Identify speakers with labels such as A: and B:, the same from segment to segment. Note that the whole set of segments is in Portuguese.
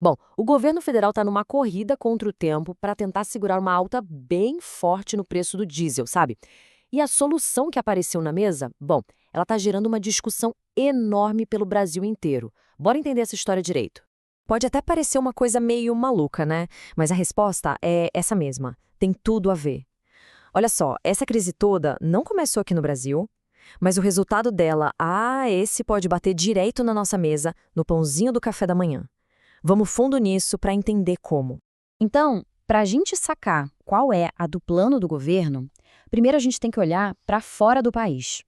A: Bom, o governo federal está numa corrida contra o tempo para tentar segurar uma alta bem forte no preço do diesel, sabe? E a solução que apareceu na mesa, bom, ela está gerando uma discussão enorme pelo Brasil inteiro. Bora entender essa história direito. Pode até parecer uma coisa meio maluca, né? Mas a resposta é essa mesma. Tem tudo a ver. Olha só, essa crise toda não começou aqui no Brasil, mas o resultado dela, esse pode bater direito na nossa mesa, no pãozinho do café da manhã. Vamos fundo nisso para entender como.
B: Então, para a gente sacar qual é a do plano do governo, primeiro a gente tem que olhar para fora do país.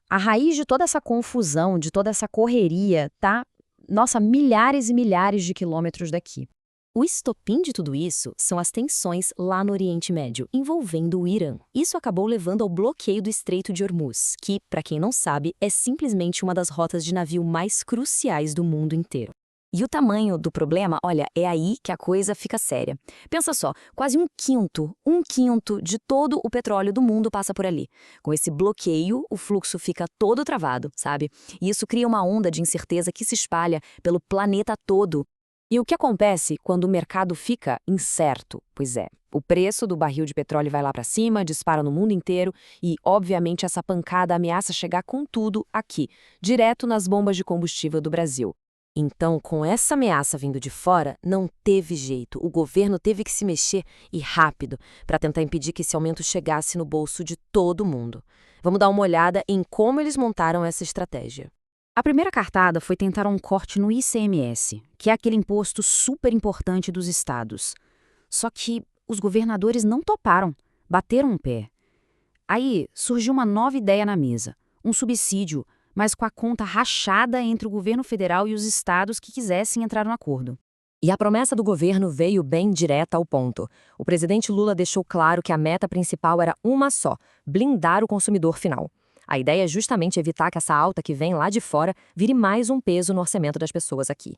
B: A raiz de toda essa confusão, de toda essa correria, tá, nossa, milhares e milhares de quilômetros daqui.
C: O estopim de tudo isso são as tensões lá no Oriente Médio, envolvendo o Irã. Isso acabou levando ao bloqueio do Estreito de Hormuz, que, para quem não sabe, é simplesmente uma das rotas de navio mais cruciais do mundo inteiro. E o tamanho do problema, olha, é aí que a coisa fica séria. Pensa só, quase um quinto de todo o petróleo do mundo passa por ali. Com esse bloqueio, o fluxo fica todo travado, sabe? E isso cria uma onda de incerteza que se espalha pelo planeta todo. E o que acontece quando o mercado fica incerto? Pois é, o preço do barril de petróleo vai lá para cima, dispara no mundo inteiro e, obviamente, essa pancada ameaça chegar com tudo aqui, direto nas bombas de combustível do Brasil. Então, com essa ameaça vindo de fora, não teve jeito. O governo teve que se mexer e rápido para tentar impedir que esse aumento chegasse no bolso de todo mundo. Vamos dar uma olhada em como eles montaram essa estratégia.
B: A primeira cartada foi tentar um corte no ICMS, que é aquele imposto super importante dos estados. Só que os governadores não toparam, bateram o pé. Aí surgiu uma nova ideia na mesa, um subsídio, mas com a conta rachada entre o governo federal e os estados que quisessem entrar no acordo.
A: E a promessa do governo veio bem direta ao ponto. O presidente Lula deixou claro que a meta principal era uma só: blindar o consumidor final. A ideia é justamente evitar que essa alta que vem lá de fora vire mais um peso no orçamento das pessoas aqui.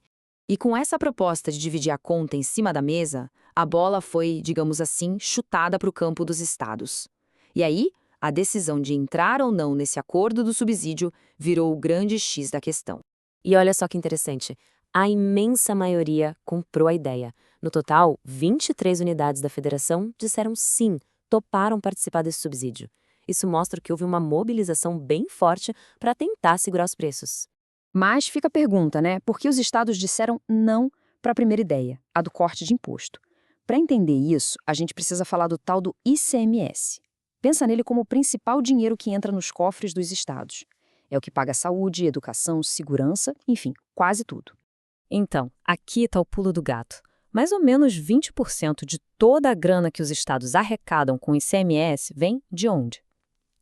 C: E com essa proposta de dividir a conta em cima da mesa, a bola foi, digamos assim, chutada para o campo dos estados. E aí, a decisão de entrar ou não nesse acordo do subsídio virou o grande X da questão. E olha só que interessante, a imensa maioria comprou a ideia. No total, 23 unidades da federação disseram sim, toparam participar desse subsídio. Isso mostra que houve uma mobilização bem forte para tentar segurar os preços.
B: Mas fica a pergunta, né? Por que os estados disseram não para a primeira ideia, a do corte de imposto? Para entender isso, a gente precisa falar do tal do ICMS. Pensa nele como o principal dinheiro que entra nos cofres dos estados. É o que paga saúde, educação, segurança, enfim, quase tudo.
A: Então, aqui está o pulo do gato. Mais ou menos 20% de toda a grana que os estados arrecadam com o ICMS vem de onde?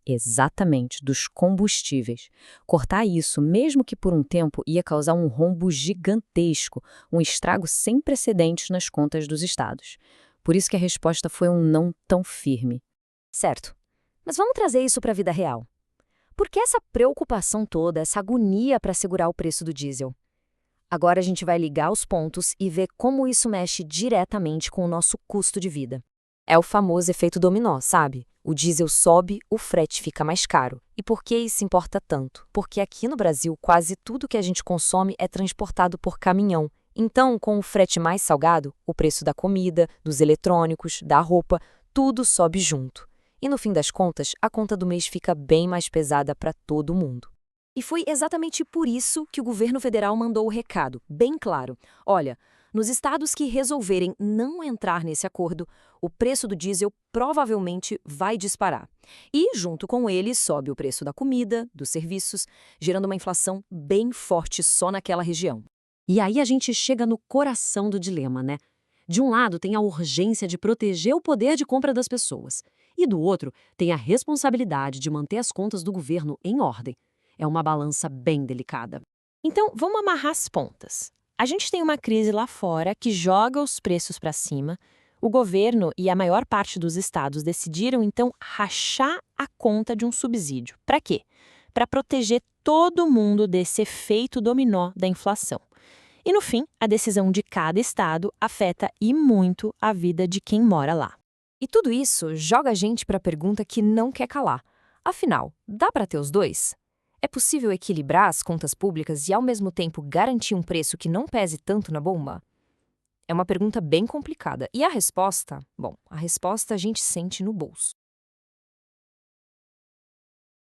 A: Exatamente, dos combustíveis. Cortar isso, mesmo que por um tempo, ia causar um rombo gigantesco, um estrago sem precedentes nas contas dos estados. Por isso que a resposta foi um não tão firme.
C: Certo, mas vamos trazer isso para a vida real. Por que essa preocupação toda, essa agonia para segurar o preço do diesel? Agora a gente vai ligar os pontos e ver como isso mexe diretamente com o nosso custo de vida. É o famoso efeito dominó, sabe? O diesel sobe, o frete fica mais caro. E por que isso importa tanto? Porque aqui no Brasil, quase tudo que a gente consome é transportado por caminhão. Então, com o frete mais salgado, o preço da comida, dos eletrônicos, da roupa, tudo sobe junto. E no fim das contas, a conta do mês fica bem mais pesada para todo mundo. E foi exatamente por isso que o governo federal mandou o recado, bem claro. Olha, nos estados que resolverem não entrar nesse acordo, o preço do diesel provavelmente vai disparar. E, junto com ele, sobe o preço da comida, dos serviços, gerando uma inflação bem forte só naquela região. E aí a gente chega no coração do dilema, né? De um lado tem a urgência de proteger o poder de compra das pessoas, e do outro tem a responsabilidade de manter as contas do governo em ordem. É uma balança bem delicada. Então, vamos amarrar as pontas. A gente tem uma crise lá fora que joga os preços para cima. O governo e a maior parte dos estados decidiram, então, rachar a conta de um subsídio. Para quê? Para proteger todo mundo desse efeito dominó da inflação. E, no fim, a decisão de cada estado afeta e muito a vida de quem mora lá. E tudo isso joga a gente para a pergunta que não quer calar. Afinal, dá para ter os dois? É possível equilibrar as contas públicas e, ao mesmo tempo, garantir um preço que não pese tanto na bomba? É uma pergunta bem complicada. E a resposta? Bom, a resposta a gente sente no bolso.